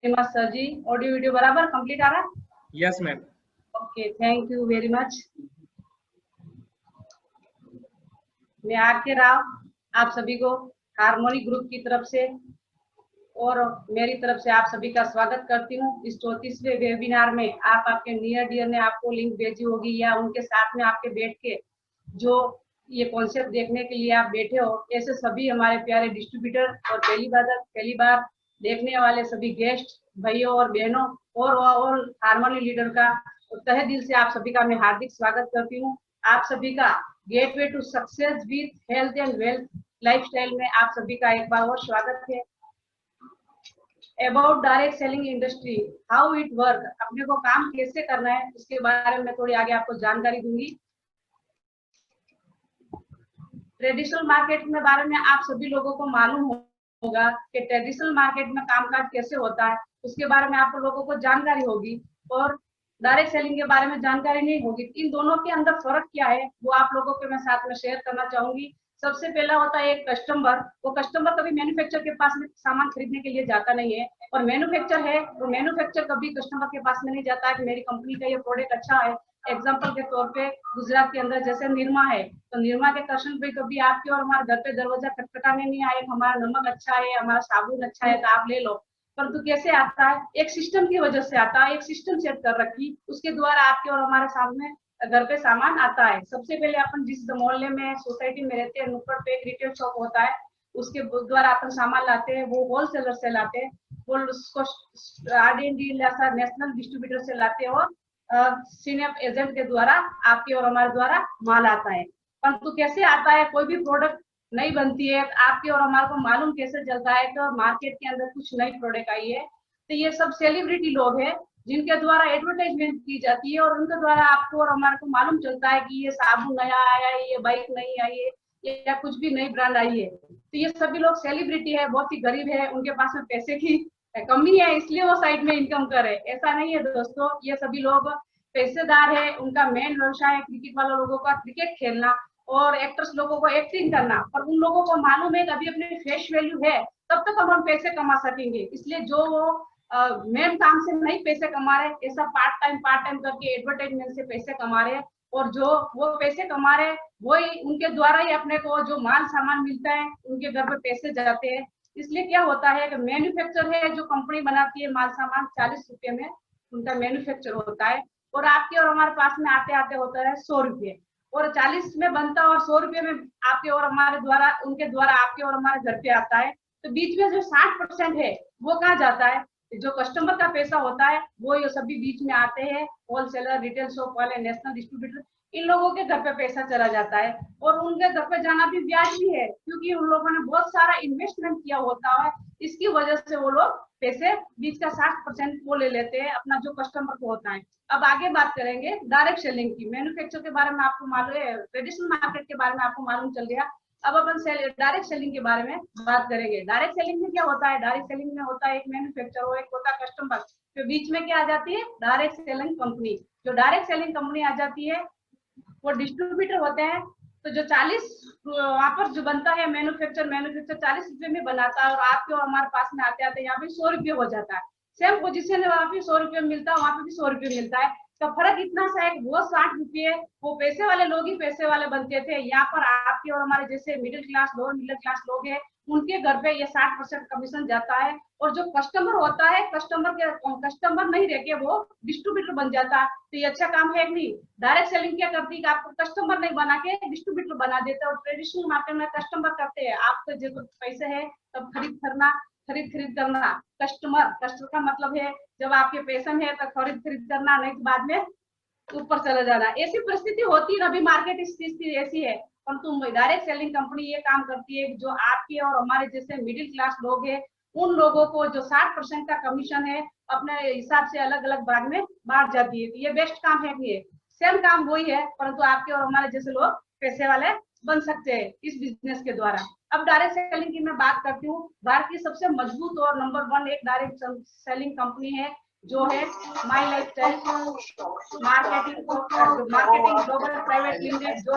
Sir जी, audio video बराबर complete आ रहा है? Yes ma'am. Okay, thank you very much. मैं आर.के. राव आप सभी को हार्मोनी ग्रुप की तरफ से और मेरी तरफ से आप सभी का स्वागत करती हूँ इस 34वें वेबिनार में। आप आपके नियर डियर ने आपको लिंक भेजी होगी या उनके साथ में आपके बैठ के जो ये कॉन्सेप्ट देखने के लिए आप बैठे हो, ऐसे सभी हमारे प्यारे डिस्ट्रीब्यूटर और पहली बार देखने वाले सभी गेस्ट भाइयों और बहनों और हार्मोनी लीडर का तहे दिल से आप सभी का मैं हार्दिक स्वागत करती हूँ। आप सभी का gateway to success with health and wealth lifestyle में आप सभी का एक बार और स्वागत है। About direct selling industry, how it work, अपने को काम कैसे करना है, इसके बारे में थोड़ी आगे आपको जानकारी दूंगी। ट्रेडिशनल मार्केट में बारे में आप सभी लोगों को मालूम होगा कि ट्रेडिशनल मार्केट में कामकाज कैसे होता है, उसके बारे में आप लोगों को जानकारी होगी। और डायरेक्ट सेलिंग के बारे में जानकारी नहीं होगी। इन दोनों के अंदर फर्क क्या है वो आप लोगों के मैं साथ में शेयर करना चाहूंगी। सबसे पहला होता है एक कस्टमर। वो कस्टमर कभी मैन्युफैक्चर के पास में सामान खरीदने के लिए जाता नहीं है, और मैन्युफैक्चर है वो मैन्युफैक्चर कभी कस्टमर के पास में नहीं जाता है कि मेरी कंपनी का ये प्रोडक्ट अच्छा है। एग्जाम्पल के तौर पे गुजरात के अंदर जैसे निरमा है, तो निरमा के कस्टमर पे कभी आपके और हमारे घर पे दरवाजा खटखटाने नहीं आए, हमारा नमक अच्छा है, हमारा साबुन अच्छा है तो आप ले लो। परंतु कैसे आता है, एक सिस्टम की वजह से आता है। एक सिस्टम सेट कर रखी, उसके द्वारा आपके और हमारे सामने घर पे सामान आता है। सबसे पहले अपन जिस मोहल्ले में सोसाइटी में रहते हैं, नुक्कड़ पे एक रिटेल शॉप होता है, उसके द्वारा अपन सामान लाते हैं, वो होलसेलर से लाते हैं, वो उसको RD&D नेशनल डिस्ट्रीब्यूटर से लाते हैं, और सीनियर एजेंट के द्वारा आपके और हमारे द्वारा माल आता है। परंतु कैसे आता है, कोई भी प्रोडक्ट नहीं बनती है, आपके और हमारे को मालूम कैसे चलता है तो मार्केट के अंदर कुछ नई प्रोडक्ट आई है, तो ये सब सेलिब्रिटी लोग हैं जिनके द्वारा एडवर्टाइजमेंट की जाती है, और उनके द्वारा आपको और हमारे को मालूम चलता है कि ये साबुन नया आया है, ये बाइक नई आई है, या कुछ भी नई ब्रांड आई है। तो ये सभी लोग सेलिब्रिटी है, बहुत ही गरीब है, उनके पास में पैसे की कमी है, इसलिए वो साइड में इनकम करे, ऐसा नहीं है दोस्तों। ये सभी लोग पैसेदार है, उनका मेन व्यवसाय है क्रिकेट वाले लोगों का क्रिकेट खेलना, और एक्टर्स लोगों को एक्टिंग करना। पर उन लोगों को मालूम है कि अभी अपनी फेस वैल्यू है तब तक हम पैसे कमा सकेंगे, इसलिए जो वो मेन काम से नहीं पैसे कमा रहे, ऐसा पार्ट टाइम करके एडवर्टाइजमेंट से पैसे कमा रहे, और जो वो पैसे कमा रहे वही उनके द्वारा ही अपने को जो माल सामान मिलता है उनके घर पे पैसे जाते हैं। इसलिए क्या होता है कि मैन्युफैक्चर है, जो कंपनी बनाती है माल सामान 40 रुपए में उनका मैन्युफैक्चर होता है, और आपके और हमारे पास में आते आते होता है 100 रुपये, और 40 में बनता है और 100 रुपये में आपके और हमारे द्वारा उनके द्वारा आपके और हमारे घर पे आता है। तो बीच में जो 60% है वो कहाँ जाता है, जो कस्टमर का पैसा होता है वो ये सभी बीच में आते हैं, होलसेलर, रिटेल शॉप वाले, नेशनल डिस्ट्रीब्यूटर, इन लोगों के घर पे पैसा चला जाता है। और उनके घर पे जाना भी ब्याज भी है, क्योंकि उन लोगों ने बहुत सारा इन्वेस्टमेंट किया होता है, इसकी वजह से वो लोग पैसे बीच का 60% वो ले लेते हैं अपना जो कस्टमर को होता है। अब आगे बात करेंगे डायरेक्ट सेलिंग की। मैन्युफैक्चर के बारे में आपको मालूम है, ट्रेडिशनल मार्केट के बारे में आपको मालूम चल गया। अब अपन डायरेक्ट सेलिंग के बारे में बात करेंगे। डायरेक्ट सेलिंग में क्या होता है, डायरेक्ट सेलिंग में होता है एक मैन्युफैक्चर और एक होता है कस्टमर, तो बीच में क्या आ जाती है, डायरेक्ट सेलिंग कंपनी। जो डायरेक्ट सेलिंग कंपनी आ जाती है वो डिस्ट्रीब्यूटर होते हैं। तो जो 40 वहां पर जो बनता है मैन्युफैक्चर 40 रुपए में बनाता है, और आपके और हमारे पास में आते आते यहाँ पे 100 रुपये हो जाता है। सेम पोजीशन है, वहां पे 100 रुपये मिलता है, वहां पे भी 100 रुपये मिलता है। तो फर्क इतना सा है, वो 60 रुपये वो पैसे वाले लोग ही पैसे वाले बनते थे, यहाँ पर आपके और हमारे जैसे middle class lower middle class लोग हैं उनके घर पे ये 60% कमीशन जाता है। और जो कस्टमर होता है, कस्टमर नहीं रह के वो डिस्ट्रीब्यूटर बन जाता है। तो ये अच्छा काम है नहीं। डायरेक्ट सेलिंग क्या करती है कि आपको कस्टमर नहीं बना के डिस्ट्रीब्यूटर बना देते हैं, और ट्रेडिशनल मार्केट में कस्टमर करते हैं, आपको जो पैसे है तब खरीद करना। कस्टमर का मतलब है जब आपके पैसन है तो खरीद करना, नहीं तो बाद में ऊपर चला जाना। ऐसी परिस्थिति होती है, अभी मार्केट इस चीज की ऐसी है। परंतु डायरेक्ट सेलिंग कंपनी ये काम करती है, जो आपके और हमारे जैसे मिडिल क्लास लोग हैं उन लोगों को जो 60% का कमीशन है अपने हिसाब से अलग अलग भाग में बांट जाती है। तो ये बेस्ट काम है कि सेम काम वही है, परंतु आपके और हमारे जैसे लोग पैसे वाले बन सकते हैं इस बिजनेस के द्वारा। अब डायरेक्ट सेलिंग की मैं बात करती हूँ। भारत की सबसे मजबूत और नंबर 1 एक डायरेक्ट सेलिंग कंपनी है जो है my lifestyle marketing global private limited, जो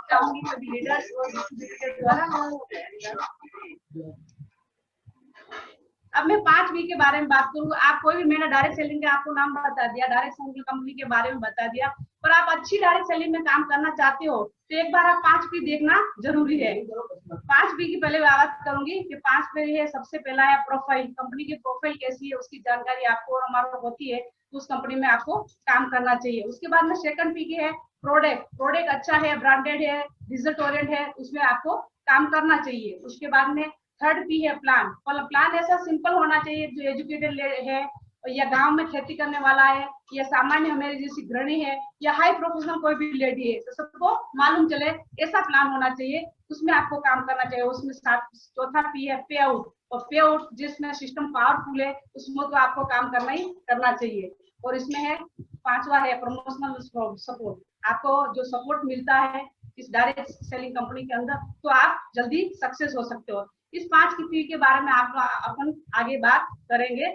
चाहूंगी सभी लीडर्स और डिस्ट्रीब्यूटर के द्वारा। अब मैं 5B के बारे में बात करूँ। आप कोई भी, मैंने डायरेक्ट सेलिंग का आपको नाम बता दिया, डायरेक्ट सेलिंग कंपनी के बारे में बता दिया, पर आप अच्छी डायरेक्ट सेलिंग में काम करना चाहते हो तो एक बार आप 5B देखना जरूरी है। 5B की पहले बात करूंगी कि 5B है, सबसे पहला है प्रोफाइल। कंपनी की प्रोफाइल कैसी है उसकी जानकारी आपको और हमारे होती है, उस कंपनी में आपको काम करना चाहिए। उसके बाद में सेकंड पी की है प्रोडक्ट। प्रोडक्ट अच्छा है, ब्रांडेड है, रिजल्ट ओरिएंटेड है, उसमें आपको काम करना चाहिए। उसके बाद में थर्ड पी है प्लान। प्लान ऐसा सिंपल होना चाहिए जो एजुकेटेड है या गांव में खेती करने वाला है या सामान्य हमारी जैसी गृहिणी है या हाई प्रोफेशनल कोई भी लेडी है, तो सबको मालूम चले ऐसा प्लान होना चाहिए, उसमें आपको काम करना चाहिए। उसमें चौथा पी है पे आउट। और पे आउट जिसमें सिस्टम पावरफुल है उसमें तो आपको काम करना ही करना चाहिए। और इसमें है पांचवा है प्रमोशनल सपोर्ट। आपको जो सपोर्ट मिलता है इस डायरेक्ट सेलिंग कंपनी के अंदर तो आप जल्दी सक्सेस हो सकते हो। इस 5 की पी के बारे में आप अपन आगे बात करेंगे।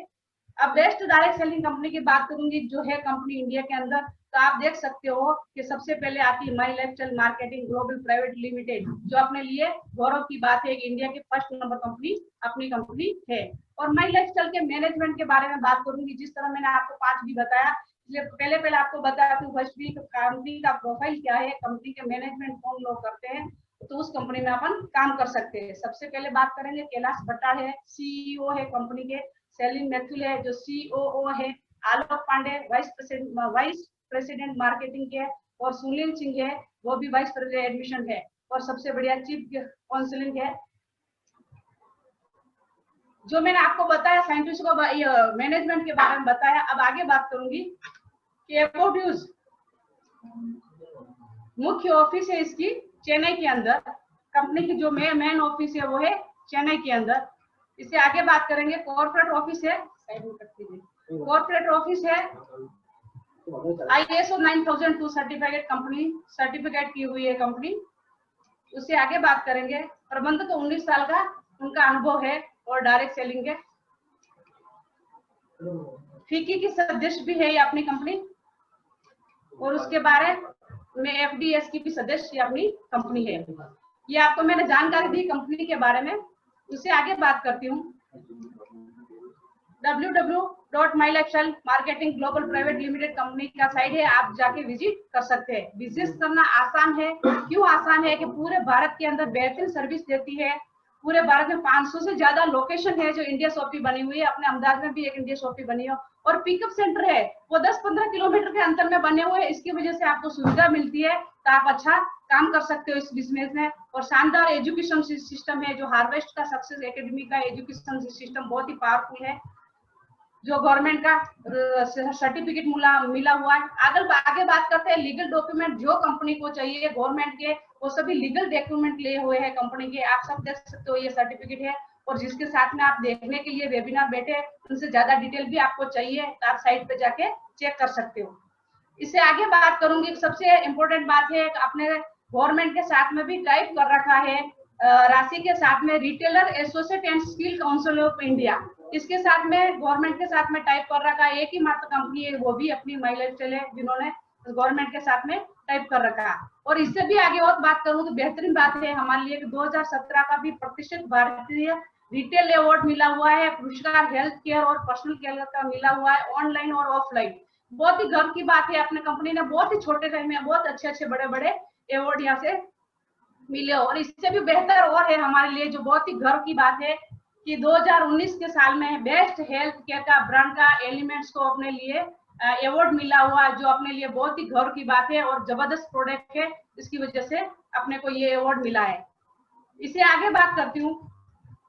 अब बेस्ट डायरेक्ट सेलिंग कंपनी की बात करूंगी जो है कंपनी इंडिया के अंदर, तो आप देख सकते हो कि सबसे पहले आती है my lifestyle marketing global private limited, जो अपने लिए गौरव की बात है कि इंडिया की फर्स्ट नंबर कंपनी अपनी कंपनी है। और माई लाइफस्टाइल के मैनेजमेंट के बारे में बात करूंगी, जिस तरह मैंने आपको 5B बताया, पहले आपको बताती हूँ फर्स्ट भी कंपनी का प्रोफाइल क्या है, कंपनी के मैनेजमेंट कौन लोग करते हैं, तो उस कंपनी में अपन काम कर सकते हैं। सबसे पहले बात करेंगे कैलाश भट्टा है, सीईओ है कंपनी के। सेलिन मैथुल है जो सीओओ है। आलोक पांडे वाइस प्रेसिडेंट मार्केटिंग के। और सुनील सिंह है वो भी वाइस प्रेसिडेंट एडमिशन है और सबसे बढ़िया चीफ काउंसलिंग है। जो मैंने आपको बताया साइंटिस्ट को मैनेजमेंट के बारे में बताया। अब आगे बात करूंगी कि अबाउट यूज। मुख्य ऑफिस है इसकी चेन्नई के अंदर। कंपनी की जो मेन ऑफिस है वो है चेन्नई के अंदर। इससे आगे बात करेंगे कॉर्पोरेट ऑफिस है, कॉर्पोरेट ऑफिस है ISO 9002 सर्टिफिकेट कंपनी, सर्टिफिकेट की हुई है कंपनी। उससे आगे बात करेंगे प्रबंधक तो 19 साल का उनका अनुभव है और डायरेक्ट सेलिंग है। फीकी की सदस्य भी है ये अपनी कंपनी। और उसके बारे में FDS की भी सदस्य अपनी कंपनी है। ये आपको मैंने जानकारी दी कंपनी के बारे में। उससे आगे बात करती हूँ www.mylifestyle marketing global private limited company का साइट है, आप जाके विजिट कर सकते हैं। बिजनेस करना आसान है। क्यों आसान है कि पूरे भारत के अंदर बेहतरीन सर्विस देती है। पूरे भारत में 500 से ज्यादा लोकेशन है जो इंडिया शॉपी बनी हुई है। अपने अहमदाबाद में भी एक इंडिया शॉपी बनी है और पिकअप सेंटर है वो 10-15 किलोमीटर के अंतर में बने हुए हैं। इसकी वजह से आपको सुविधा मिलती है तो आप अच्छा काम कर सकते हो इस बिजनेस में। और शानदार एजुकेशन सिस्टम है जो हार्वेस्ट का सक्सेस एकेडमी का एजुकेशन सिस्टम बहुत ही पावरफुल है, जो गवर्नमेंट का सर्टिफिकेट मिला हुआ है। आगे बात करते हैं लीगल डॉक्यूमेंट जो कंपनी को चाहिए गवर्नमेंट के, वो सभी लीगल डॉक्यूमेंट लिए हुए हैं कंपनी के। आप सब देख सकते हो ये सर्टिफिकेट है और जिसके साथ में आप देखने के लिए वेबिनार बैठे, उनसे ज्यादा डिटेल भी आपको चाहिए तो आप साइट पे जाके चेक कर सकते हो। इससे आगे बात करूंगी, सबसे इम्पोर्टेंट बात है अपने गवर्नमेंट के साथ में भी टाइप कर रखा है राशि के साथ में retailer associate and skill council of India. इसके साथ में गवर्नमेंट के साथ में टाइप कर रखा है। एक ही मात्र कंपनी है वो भी अपनी माई लाइफस्टाइल है जिन्होंने गवर्नमेंट के साथ में टाइप कर रखा है। और इससे भी आगे और बात करूं तो बेहतरीन बात है हमारे लिए 2017 का भी प्रतिष्ठित भारतीय रिटेल अवार्ड मिला हुआ है। पुरस्कार हेल्थ केयर और पर्सनल केयर का मिला हुआ है, ऑनलाइन और ऑफलाइन। बहुत ही गर्व की बात है, अपने कंपनी ने बहुत ही छोटे टाइम में बहुत अच्छे बड़े अवार्ड यहाँ से मिले। और इससे भी बेहतर और है हमारे लिए जो बहुत ही गर्व की बात है कि 2019 के साल में बेस्ट हेल्थ केयर का ब्रांड का एलिमेंट्स को अपने लिए अवार्ड मिला हुआ, जो अपने लिए बहुत ही गर्व की बात है और जबरदस्त प्रोडक्ट है, इसकी वजह से अपने को ये अवार्ड मिला है। इसे आगे बात करती हूँ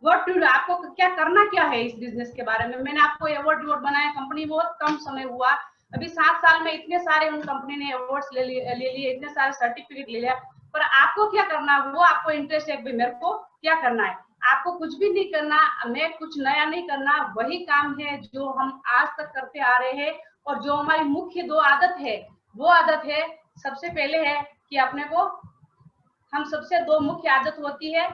व्हाट टू डू, आपको क्या करना क्या है इस बिजनेस के बारे में। मैंने आपको अवार्ड बनाया, कंपनी बहुत कम समय हुआ, अभी 7 साल में इतने सारे उन कंपनी ने अवार्ड्स ले लिए, इतने सारे सर्टिफिकेट ले लिया, पर आपको क्या करना है वो आपको इंटरेस्ट है। मेरे को क्या करना है, आपको कुछ भी नहीं करना, मैं कुछ नया नहीं करना, वही काम है जो हम आज तक करते आ रहे हैं। और जो हमारी मुख्य 2 आदत है वो आदत है, सबसे पहले है कि अपने को हम सबसे 2 मुख्य आदत होती है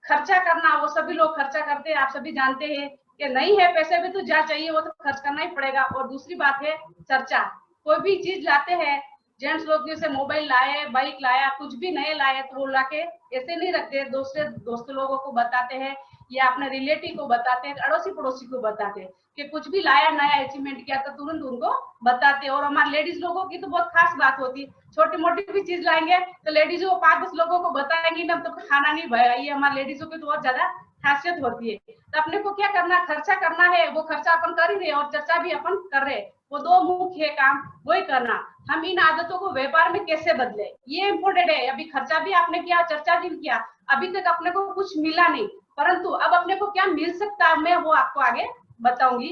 खर्चा करना। वो सभी लोग खर्चा करते हैं, आप सभी जानते हैं कि नहीं है पैसे भी तो जा चाहिए वो तो खर्च करना ही पड़ेगा। और दूसरी बात है चर्चा। कोई भी चीज लाते हैं, जेंट्स लोग जैसे मोबाइल लाए, बाइक लाया, कुछ भी नए लाए तो वो लाके ऐसे नहीं रखते, दोस्त लोगों को बताते हैं या अपने रिलेटिव को बताते हैं, अड़ोसी पड़ोसी को बताते हैं कि कुछ भी लाया नया अचीवमेंट किया तो तुरंत उनको बताते हैं। और हमारे लेडीज लोगों की तो बहुत खास बात होती है, छोटी मोटी भी चीज लाएंगे तो लेडीज को 5-10 लोगों को बताएंगी ना, तो खाना नहीं भया। ये हमारे लेडीजों की तो बहुत ज्यादा खासियत होती है। तो अपने को क्या करना, खर्चा करना है, वो खर्चा अपन कर ही रहे और चर्चा भी अपन कर रहे, वो दो मुख्य काम वही करना। हम इन आदतों को व्यापार में कैसे बदले, ये इम्पोर्टेंट है। अभी खर्चा भी आपने किया, चर्चा भी किया, अभी तक अपने को कुछ मिला नहीं, परंतु अब अपने को क्या मिल सकता है, मैं वो आपको आगे बताऊंगी।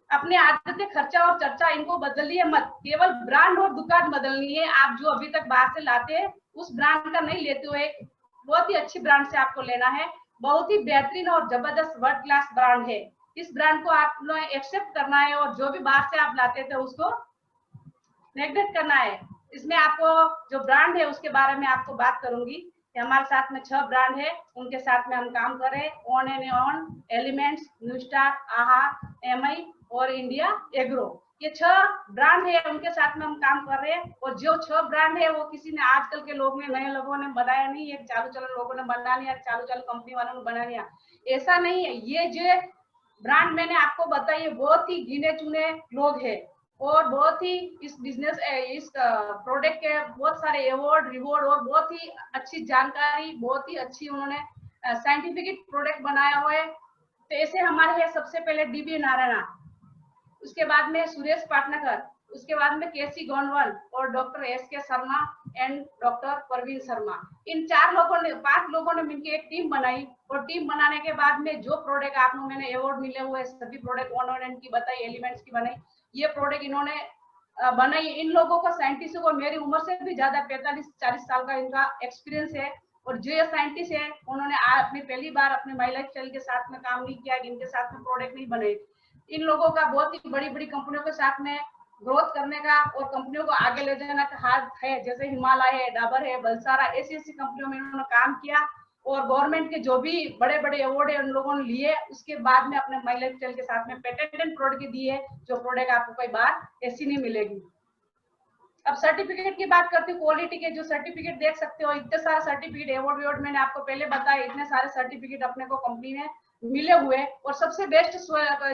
अपने आदतें, खर्चा और चर्चा इनको बदलिए मत, केवल ब्रांड और दुकान बदलनी है। आप जो अभी तक बाहर से लाते हैं उस ब्रांड का नहीं लेते हुए बहुत ही अच्छी ब्रांड से आपको लेना है। बहुत ही बेहतरीन और जबरदस्त वर्ल्ड क्लास ब्रांड है, इस ब्रांड को आपने एक्सेप्ट करना है और जो भी बाहर से आप लाते थे उसको नेग्लेक्ट करना है। इसमें आपको जो ब्रांड है उसके बारे में आपको बात करूंगी कि हमारे साथ में 6 ब्रांड है, उनके साथ में हम काम कर रहे हैं। On and on, elements, new star, आहा, एमआई और इंडिया एग्रो, ये 6 ब्रांड है, उनके साथ में हम काम कर रहे हैं। और जो 6 ब्रांड है वो किसी ने आजकल के लोग ने, नए लोगों ने बनाया नहीं है, चालू चालू लोगों ने बना लिया, चालू चालू कंपनी वालों ने बना लिया, ऐसा नहीं है। ये जो ब्रांड मैंने आपको बताइए बहुत ही गिने चुने लोग हैं और बहुत ही इस बिजनेस, इस प्रोडक्ट के बहुत सारे अवार्ड, रिवॉर्ड और बहुत ही अच्छी जानकारी, बहुत ही अच्छी उन्होंने साइंटिफिक प्रोडक्ट बनाया हुआ है। तो ऐसे हमारे है सबसे पहले डीबी नारायणा, उसके बाद में सुरेश पाटनकर, उसके बाद में केसी गोंडवाल और डॉक्टर एस के शर्मा एंड डॉक्टर परवीन शर्मा। इन 4 लोगों ने, 5 लोगों ने मिलकर एक टीम बनाई और टीम बनाने के बाद में जो प्रोडक्ट आप लोगों मैंने अवार्ड मिले हुए सभी प्रोडक्ट, ऑन की बताई, एलिमेंट्स की बनाई, ये प्रोडक्ट इन्होंने बनाई। इन लोगों को, साइंटिस्टों को मेरी उम्र से भी ज्यादा 45-40 साल का इनका एक्सपीरियंस है। और जो ये साइंटिस्ट है उन्होंने अपनी पहली बार अपने माई लाइफ स्टाइल के साथ में काम नहीं किया, इनके साथ में प्रोडक्ट नहीं बने। इन लोगों का बहुत ही बड़ी बड़ी कंपनियों के साथ में ग्रोथ करने का और कंपनियों को आगे ले जाने का हाथ है, जैसे हिमालय है, डाबर है, बलसारा, ऐसी ऐसी कंपनियों में इन्होंने काम किया और गवर्नमेंट के जो भी बड़े बड़े अवार्ड है उन लोगों ने लिए। उसके बाद में अपने माई लाइफ स्टाइल के साथ में पेटेंट प्रोडक्ट दिए, जो प्रोडक्ट आपको कई बार ऐसी नहीं मिलेगी। अब सर्टिफिकेट की बात करती हूँ, क्वालिटी के जो सर्टिफिकेट देख सकते हो, इतने सारे सर्टिफिकेट, अवार्ड मैंने आपको पहले बताया, इतने सारे सर्टिफिकेट अपने को कंपनी में मिले हुए। और सबसे बेस्ट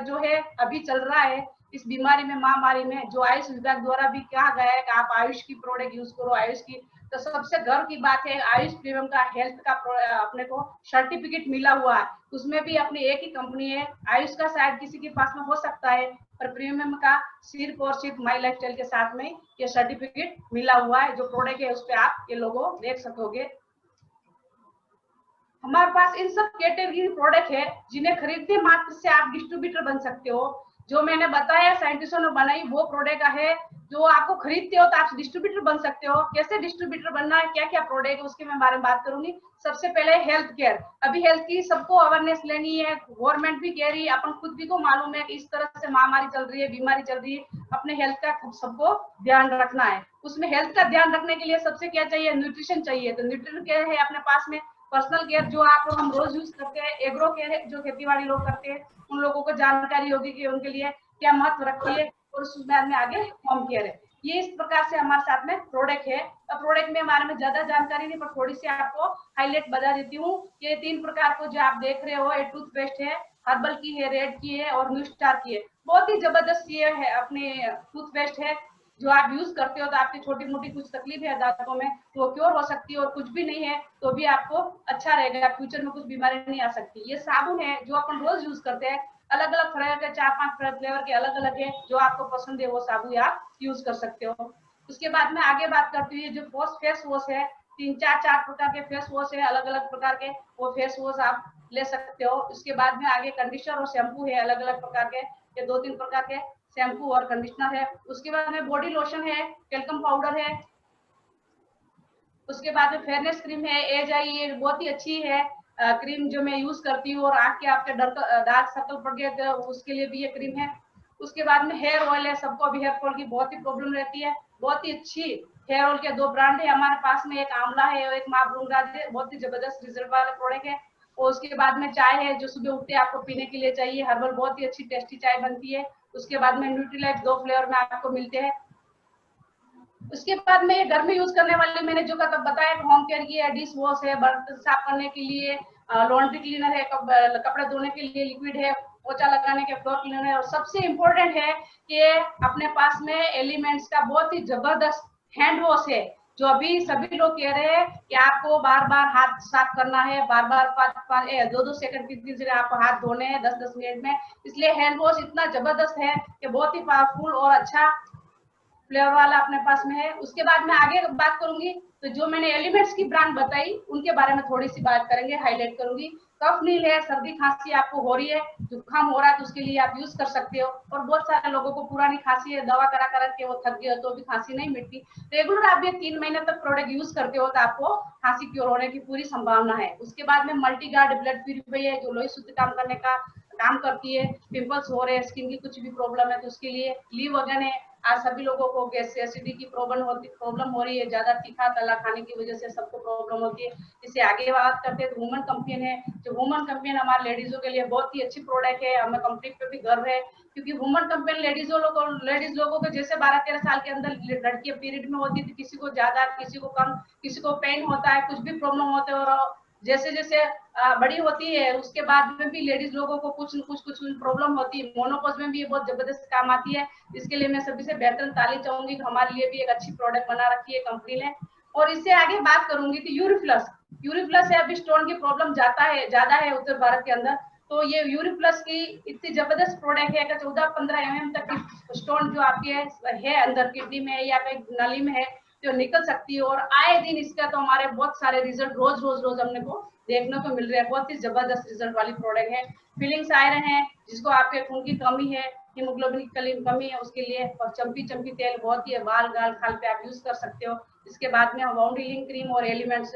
जो है अभी चल रहा है इस बीमारी में, महामारी में, जो आयुष विभाग द्वारा भी कहा गया है कि आप आयुष की प्रोडक्ट यूज करो, आयुष की, तो सबसे गर्व की बात है आयुष प्रीमियम का हेल्थ का अपने को सर्टिफिकेट मिला हुआ है। उसमें भी अपनी एक ही कंपनी है, आयुष का शायद किसी के पास में हो सकता है, पर प्रीमियम का सिर्फ और सिर्फ माई लाइफस्टाइल के साथ में ये सर्टिफिकेट मिला हुआ है। जो प्रोडक्ट है उस पर आप ये लोगो देख सकोगे। हमारे पास इन सब कैटेगरी प्रोडक्ट है जिन्हें खरीदने मात्र से आप डिस्ट्रीब्यूटर बन सकते हो। जो मैंने बताया साइंटिस्टों ने बनाई वो प्रोडक्ट है, जो आपको खरीदते हो तो आप डिस्ट्रीब्यूटर बन सकते हो। कैसे डिस्ट्रीब्यूटर बनना है, क्या क्या प्रोडक्ट है, उसके मैं बारे में बात करूंगी। सबसे पहले हेल्थ केयर, अभी हेल्थ की सबको अवेयरनेस लेनी है, गवर्नमेंट भी कह रही है, अपन खुद भी को मालूम है कि इस तरह से महामारी चल रही है, बीमारी चल रही है, अपने हेल्थ का सबको ध्यान रखना है। उसमें हेल्थ का ध्यान रखने के लिए सबसे क्या चाहिए, न्यूट्रिशन चाहिए। तो न्यूट्रिशन क्या है अपने पास में, पर्सनल केयर जो आप हम रोज यूज करते हैं, एग्रो केयर जो खेतीबाड़ी लोग करते हैं उन लोगों को जानकारी होगी कि उनके लिए क्या महत्व रखती है, और उसमें आगे होम केयर है। ये इस प्रकार से हमारे साथ में प्रोडक्ट है। प्रोडक्ट में हमारे में ज्यादा जानकारी नहीं, पर थोड़ी सी आपको हाईलाइट बता देती हूँ। ये 3 प्रकार को जो आप देख रहे हो, ये टूथपेस्ट है, हर्बल की है, रेड की है और न्यू स्टार की है। बहुत ही जबरदस्त ये है अपने टूथपेस्ट है, जो आप यूज करते हो तो आपकी छोटी मोटी कुछ तकलीफ है दांतों में तो वो क्योर हो सकती है, और कुछ भी नहीं है तो भी आपको अच्छा रहेगा, फ्यूचर में कुछ बीमारी नहीं आ सकती। ये साबुन है जो अपन रोज यूज करते हैं, अलग अलग फ्लेवर के 4-5 फ्लेवर के अलग अलग है, जो आपको पसंद है वो साबुन आप यूज कर सकते हो। उसके बाद में आगे बात करती हूँ, जो फेस वॉश है, 3-4 प्रकार के फेस वॉश है, अलग अलग प्रकार के, वो फेस वॉश आप ले सकते हो। उसके बाद में आगे कंडीशनर और शैम्पू है, अलग अलग प्रकार के, ये 2-3 प्रकार के शैम्पू और कंडीशनर है। उसके बाद में बॉडी लोशन है, टेल्कम पाउडर है। उसके बाद में फेयरनेस क्रीम है, एज आई, ये बहुत ही अच्छी है क्रीम जो मैं यूज करती हूँ, और आँख के आपके डार्क सर्कल पड़ गए तो उसके लिए भी ये क्रीम है। उसके बाद में हेयर ऑयल है, सबको अभी हेयर फॉल की बहुत ही प्रॉब्लम रहती है, बहुत ही अच्छी हेयर ऑयल के 2 ब्रांड है हमारे पास में, एक आंवला है और एक माँ भृंगराज है, बहुत ही जबरदस्त रिजल्ट वाला प्रोडक्ट है। और उसके बाद में चाय है, जो सुबह उठते आपको पीने के लिए चाहिए, हर्बल, बहुत ही अच्छी टेस्टी चाय बनती है। उसके बाद में न्यूट्रीलाइफ 2 फ्लेवर में आपको मिलते हैं। उसके बाद में ये घर में यूज करने वाले मैंने जो बताया, होम केयर की है, डिश वॉश है, बर्तन साफ करने के लिए, लॉन्ड्री क्लीनर है, कपड़े धोने के लिए लिक्विड है, पोछा लगाने के फ्लोर क्लीनर है, और सबसे इम्पोर्टेंट है कि अपने पास में एलिमेंट्स का बहुत ही जबरदस्त हैंड वॉश है, जो अभी सभी लोग कह रहे हैं कि आपको बार बार हाथ साफ करना है, बार बार 2-2 सेकंड 3-3 सेकंड आपको हाथ धोने हैं 10-10 मिनट में। इसलिए हैंड वॉश इतना जबरदस्त है कि बहुत ही पावरफुल और अच्छा फ्लेवर वाला अपने पास में है। उसके बाद मैं आगे बात करूंगी, तो जो मैंने एलिमेंट्स की ब्रांड बताई उनके बारे में थोड़ी सी बात करेंगे, हाईलाइट करूंगी। कफ नील है, सर्दी खांसी आपको हो रही है, जुकाम हो रहा है, तो उसके लिए आप यूज कर सकते हो। और बहुत सारे लोगों को पुरानी खांसी है, दवा करा करा के वो थक गए तो भी खांसी नहीं मिटती, रेगुलर आप ये 3 महीने तक प्रोडक्ट यूज करते हो तो आपको खांसी क्योर होने की पूरी संभावना है। उसके बाद में मल्टीगार्ड ब्लड प्यूरिफायर है, जो लोही शुद्ध काम करने का काम करती है। पिंपल्स हो रहे हैं, स्किन की कुछ भी प्रॉब्लम है तो उसके लिए लीव वगन है। आज सभी लोगों को गैस एसिडिटी की प्रॉब्लम हो रही है, ज्यादा तीखा तला खाने की वजह से सबको प्रॉब्लम होती है। इससे आगे बात करते हैं तो वुमन कैंपेन है, जो वुमन कैंपेन हमारे लेडीजों के लिए बहुत ही अच्छी प्रोडक्ट है, हमें कंपनी पे भी गर्व है, क्योंकि वुमन कैंपेन लेडीज लोगों को जैसे 12-13 साल के अंदर लड़कियां पीरियड में होती थी, किसी को ज्यादा किसी को कम, किसी को पेन होता है, कुछ भी प्रॉब्लम होते हैं, और जैसे जैसे बड़ी होती है उसके बाद में भी लेडीज लोगों को कुछ प्रॉब्लम होती है, मोनोपॉज में भी ये बहुत जबरदस्त काम आती है। इसके लिए मैं सभी से बेहतर ताली चाहूंगी कि हमारे लिए भी एक अच्छी प्रोडक्ट बना रखी है कंपनी ने। और इससे आगे बात करूंगी तो यूरिप्लस है, अभी स्टोन की प्रॉब्लम ज्यादा है उत्तर भारत के अंदर, तो ये यूरिप्लस की इतनी जबरदस्त प्रोडक्ट है कि 14-15 mm तक की स्टोन जो आपके है अंदर किडनी में या कहीं नली में है जो निकल सकती है, और आए दिन इसका तो हमारे बहुत सारे रिजल्ट रोज हमने को देखने को मिल रहे हैं। बहुत ही जबरदस्त रिजल्ट वाली प्रोडक्ट है। फीलिंग्स आयरन है, जिसको आपके खून की कमी है, हीमोग्लोबिन की कमी है उसके लिए, और चंपी तेल बहुत ही है, बाल गाल खाल पे आप यूज कर सकते हो। इसके बाद में बाउंड्रीलिंग क्रीम और एलिमेंट्स,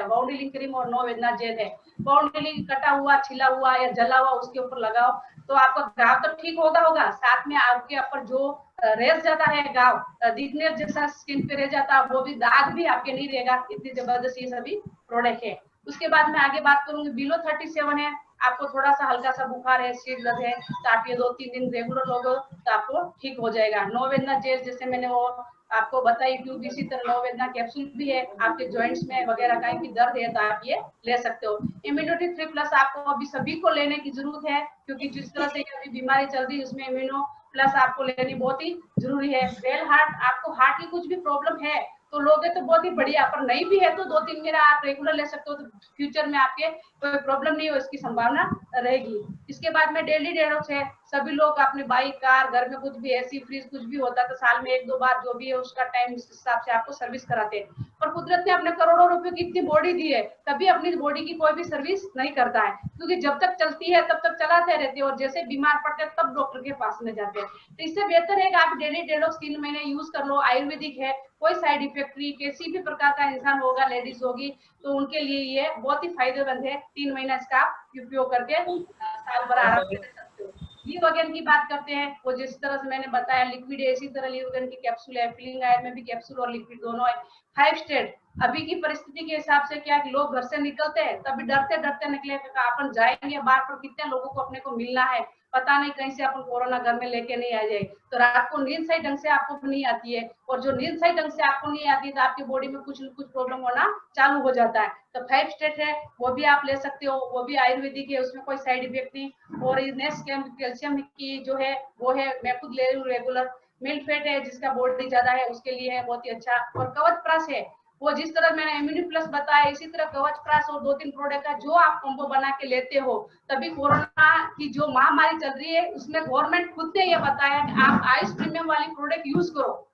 बाउंड्रीलिंग क्रीम और नो वेदना जेल है। बाउंड्रीलिंग कटा हुआ, छिला हुआ या जला हुआ उसके ऊपर लगाओ तो आपका घाव तो ठीक होगा, साथ में आपके ऊपर जो रह जाता है घाव दिखने जैसा स्किन पे रह जाता है, वो भी दाग भी आपके नहीं रहेगा। इतनी जबरदस्त ये सभी प्रोडक्ट है। उसके बाद मैं आगे बात करूंगी, बिलो 37 है, आपको थोड़ा सा हल्का सा बुखार है, सिर दर्द है, तो आप ये 2-3 दिन रेगुलर लोगे तो आपको ठीक हो जाएगा। नो वेदना जेल जैसे मैंने वो आपको बताई ट्यूब, इसी तरह नो वेदना कैप्सूल भी है, आपके जॉइंट्स में वगैरह कहीं भी दर्द है तो आप ये ले सकते हो। इम्यूनिटी 3+ आपको अभी सभी को लेने की जरूरत है, क्योंकि जिस तरह से अभी बीमारी चल रही है उसमें इम्यूनो प्लस आपको लेनी बहुत ही जरूरी है। वेल हार्ट, आपको हार्ट की कुछ भी प्रॉब्लम है तो लोगे तो बहुत ही बढ़िया, पर नहीं भी है तो 2-3 महीना आप रेगुलर ले सकते हो, तो फ्यूचर में आपके कोई प्रॉब्लम नहीं हो इसकी संभावना रहेगी। इसके बाद में डेली डेडॉक्स है, सभी लोग अपने बाइक कार घर में कुछ भी एसी फ्रिज कुछ भी होता है तो साल में 1-2 बार जो भी है उसका टाइम इस हिसाब से आपको सर्विस कराते हैं। पर कुदरत ने अपने करोड़ों रुपए की इतनी बॉडी दी है, तभी अपनी बॉडी की कोई भी सर्विस नहीं करता है, क्योंकि जब तक चलती है तब तक चलाते रहते हैं, और जैसे बीमार पड़ते हैं तब डॉक्टर के पास में जाते हैं। तो इससे बेहतर है कि आप डेली डेडॉक्स 3 महीने यूज कर लो, आयुर्वेदिक है, कोई साइड इफेक्ट नहीं, किसी भी प्रकार का इंसान होगा लेडीज होगी तो उनके लिए ये बहुत ही फायदेमंद है। 3 महीना इसका उपयोग करके साल भर आराम से रह सकते हो। लीवोगेन की बात करते हैं, वो जिस तरह से मैंने बताया लिक्विड है, इसी तरह लीवोगेन की कैप्सूल है, फिलिंग आयल में भी कैप्सूल और लिक्विड दोनों है। 5 स्टेट, अभी की परिस्थिति के हिसाब से क्या कि लोग घर से निकलते हैं तभी डरते डरते निकले, अपन जाएंगे बाहर पर कितने लोगों को अपने को मिलना है, पता नहीं कहीं से अपन कोरोना घर में लेके नहीं आ जाए, तो रात को नींद सही ढंग से आपको नहीं आती है, और जो नींद सही ढंग से आपको नहीं आती है तो आपकी बॉडी में कुछ न कुछ प्रॉब्लम होना चालू हो जाता है। तो 5 स्टेट है, वो भी आप ले सकते हो, वो भी आयुर्वेदिक है, उसमें कोई साइड इफेक्ट नहीं। और नेक्स्ट कैल्शियम की जो है वो है, मैं खुद ले रही हूँ रेगुलर। मिल्क फेट है, जिसका बॉडी ज्यादा है उसके लिए है बहुत ही अच्छा। और कवच प्रास है, वो जिस तरह मैंने इम्यूनि प्लस बताया इसी तरह कवच प्रास और 2-3 प्रोडक्ट का जो आप कॉम्बो बना के लेते हो, तभी कोरोना की जो महामारी चल रही है उसमें गवर्नमेंट खुद ने ये बताया कि आप आयुष प्रीमियम वाली प्रोडक्ट यूज करो,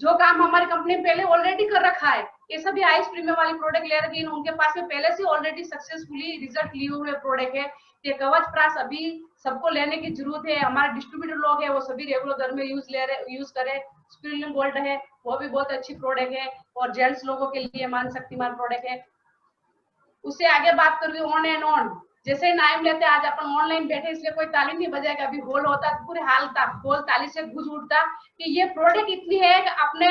जो काम हमारी कंपनी पहले ऑलरेडी कर रखा है। ये सभी आइस प्रीमियम वाली प्रोडक्ट ले रखी है, उनके पास में पहले से ऑलरेडी सक्सेसफुली रिजल्ट लिए हुए प्रोडक्ट है। ये कवच प्रास अभी सबको लेने की जरूरत है, हमारे डिस्ट्रीब्यूटर लोग है वो सभी रेगुलर घर में यूज करे। स्पिरुलिन गोल्ड है, वो भी बहुत अच्छी प्रोडक्ट है, और जेंट्स लोगों के लिए मान शक्तिमान प्रोडक्ट है। उससे आगे बात कर रही हूँ ऑन एंड ऑन, जैसे नाम लेते आज अपन ऑनलाइन बैठे इसलिए कोई ताली नहीं बजाएगा, अभी होल होता तो पूरे हाल था, होल ताली से गूंज उठता कि ये प्रोडक्ट इतनी है कि अपने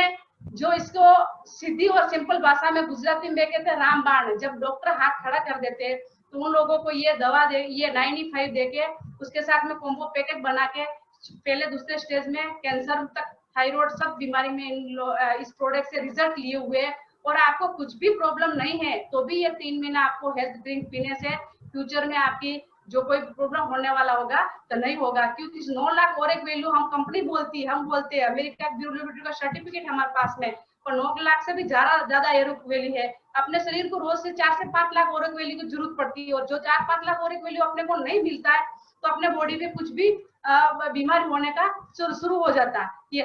जो इसको सीधी और सिंपल भाषा में गुजराती में कहते हैं रामबाण, जब डॉक्टर हाथ खड़ा कर देते तो उन लोगों को ये दवा दे, ये 95 दे के उसके साथ में कॉम्बो पैकेट बना के पहले दूसरे स्टेज में कैंसर तक थायराइड सब बीमारी में इस प्रोडक्ट से रिजल्ट लिए हुए, और आपको कुछ भी प्रॉब्लम नहीं है तो भी ये 3 महीना आपको हेल्थ ड्रिंक पीने से फ्यूचर में आपकी जो कोई प्रॉब्लम होने वाला होगा तो नहीं होगा, क्योंकि 9 लाख और एक वैल्यू हम कंपनी बोलती है, हम बोलते हैं अमेरिका ड्यूरेबिलिटी का सर्टिफिकेट हमारे पास में, और 9 लाख से भी ज्यादा एरोक वैल्यू है। अपने शरीर को रोज से 4 से 5 लाख और वैल्यू की जरूरत पड़ती है, और जो 4-5 लाख और वैल्यू अपने को नहीं मिलता है तो अपने बॉडी में कुछ भी बीमारी होने का शुरू हो जाता है। ये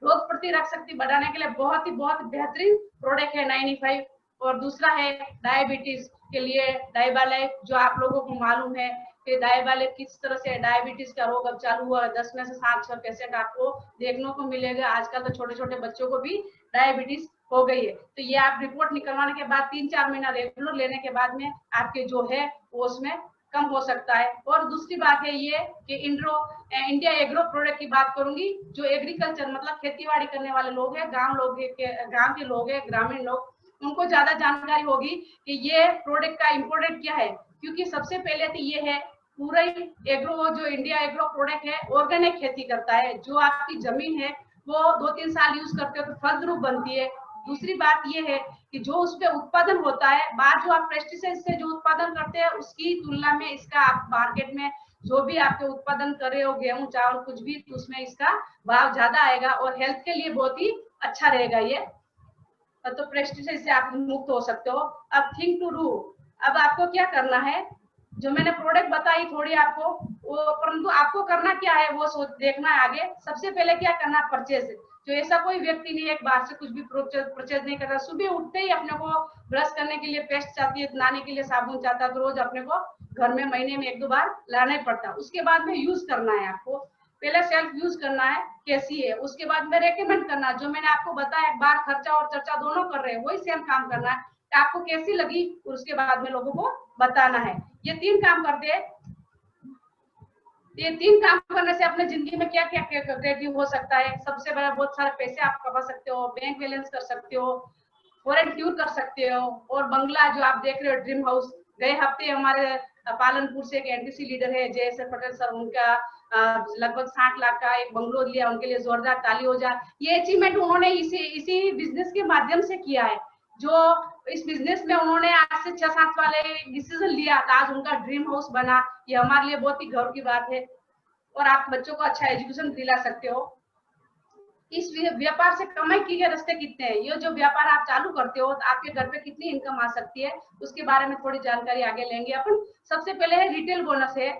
रोग प्रतिरक्षक शक्ति बढ़ाने के लिए बहुत बेहतरीन प्रोडक्ट है 95। और दूसरा है डायबिटीज के लिए डायबालाइफ, जो आप लोगों को मालूम है कि डायबालाइफ किस तरह से डायबिटीज का रोग अब चालू हुआ है। 10 में से 7 पेशेंट आपको देखने को मिलेगा। आजकल तो छोटे छोटे बच्चों को भी डायबिटीज हो गई है। तो ये आप रिपोर्ट निकलवाने के बाद 3-4 महीना रेगुलर लेने के बाद में आपके जो है वो उसमें कम हो सकता है। और दूसरी बात है ये कि इंडिया एग्रो प्रोडक्ट की बात करूंगी, जो एग्रीकल्चर मतलब खेतीबाड़ी करने वाले लोग हैं, गांव के लोग हैं, ग्रामीण लोग, उनको ज्यादा जानकारी होगी कि ये प्रोडक्ट का इम्पोर्टेंट क्या है। क्योंकि सबसे पहले तो ये है पूरा ही एग्रो, जो इंडिया एग्रो प्रोडक्ट है ऑर्गेनिक खेती करता है। जो आपकी जमीन है वो 2-3 साल यूज करते हो तो फलद्रुप बनती है। दूसरी बात ये है कि जो उसपे उत्पादन होता है, बाद जो आप पेस्टिसाइड से जो उत्पादन करते हैं उसकी तुलना में इसका आप मार्केट में जो भी आपके उत्पादन कर रहे हो, गेहूं चावल कुछ भी, तो उसमें इसका भाव ज्यादा आएगा और हेल्थ के लिए बहुत ही अच्छा रहेगा ये। तो पेस्टिसाइड से आप मुक्त हो सकते हो। अब थिंग टू डू, अब आपको क्या करना है, जो मैंने प्रोडक्ट बताई थोड़ी आपको वो, परंतु आपको करना क्या है वो देखना है आगे। सबसे पहले क्या करना है, परचेज। जो ऐसा कोई व्यक्ति नहीं है एक बार से कुछ भी परचेज नहीं कर रहा। सुबह उठते ही अपने को ब्रश करने के लिए पेस्ट चाहती है, नहाने के लिए साबुन चाहता है, तो रोज अपने को घर में महीने में 1-2 बार लाना ही पड़ता है। उसके बाद में यूज करना है आपको, पहले सेल्फ यूज करना है कैसी है, उसके बाद में रेकमेंड करना। जो मैंने आपको बताया एक बार खर्चा और चर्चा दोनों कर रहे हैं, वही सेम काम करना है, आपको कैसी लगी और उसके बाद में लोगों को बताना है। ये 3 काम करते हैं। ये 3 काम करने से अपने जिंदगी में क्या क्या क्रिएटिव हो सकता है। सबसे बड़ा, बहुत सारे पैसे आप कमा सकते हो, बैंक बैलेंस कर सकते हो, फॉरेन टूर कर सकते हो, और बंगला जो आप देख रहे हो ड्रीम हाउस। गए हफ्ते हमारे पालनपुर से एक एनटीसी लीडर है जयसर पटेल सर, उनका लगभग 60 लाख का एक बंगलो लिया, उनके लिए जोरदार ताली हो जाए। ये अचीवमेंट उन्होंने इसी बिजनेस के माध्यम से किया है। जो इस बिजनेस में उन्होंने आज से 6-7 वाले डिसीजन लिया था, आज उनका ड्रीम हाउस बना। ये हमारे लिए बहुत ही गर्व की बात है। और आप बच्चों को अच्छा एजुकेशन दिला सकते हो। इस व्यापार से कमाई के रास्ते कितने हैं, ये जो व्यापार आप चालू करते हो तो आपके घर पे कितनी इनकम आ सकती है, उसके बारे में थोड़ी जानकारी आगे लेंगे अपन। सबसे पहले है रिटेल बोनस है,